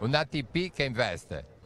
Un ATP che investe.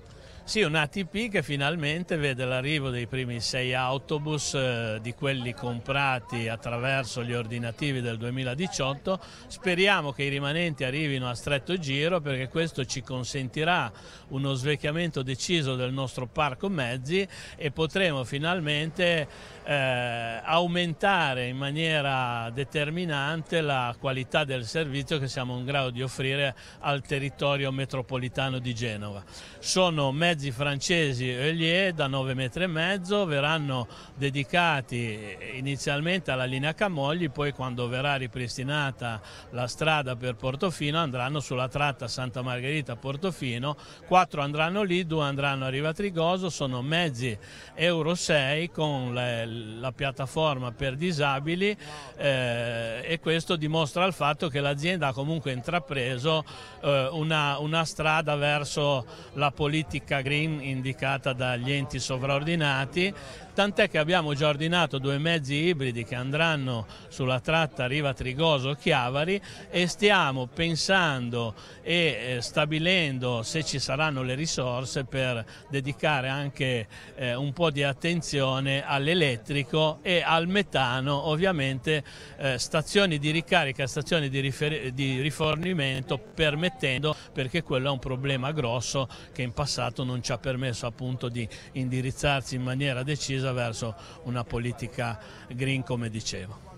Sì, un ATP che finalmente vede l'arrivo dei primi 6 autobus di quelli comprati attraverso gli ordinativi del 2018. Speriamo che i rimanenti arrivino a stretto giro, perché questo ci consentirà uno svecchiamento deciso del nostro parco mezzi e potremo finalmente aumentare in maniera determinante la qualità del servizio che siamo in grado di offrire al territorio metropolitano di Genova. Sono mezzi francesi Heulier da 9,5 metri, verranno dedicati inizialmente alla linea Camogli, poi quando verrà ripristinata la strada per Portofino andranno sulla tratta Santa Margherita-Portofino, 4 andranno lì, 2 andranno a Riva Trigoso. Sono mezzi Euro 6 con la piattaforma per disabili e questo dimostra il fatto che l'azienda ha comunque intrapreso una strada verso la politica green indicata dagli enti sovraordinati, tant'è che abbiamo già ordinato 2 mezzi ibridi che andranno sulla tratta Riva Trigoso-Chiavari e stiamo pensando e stabilendo se ci saranno le risorse per dedicare anche un po' di attenzione all'elettrico e al metano, ovviamente stazioni di ricarica, stazioni di rifornimento permettendo, perché quello è un problema grosso che in passato non ci ha permesso appunto di indirizzarsi in maniera decisa verso una politica green, come dicevo.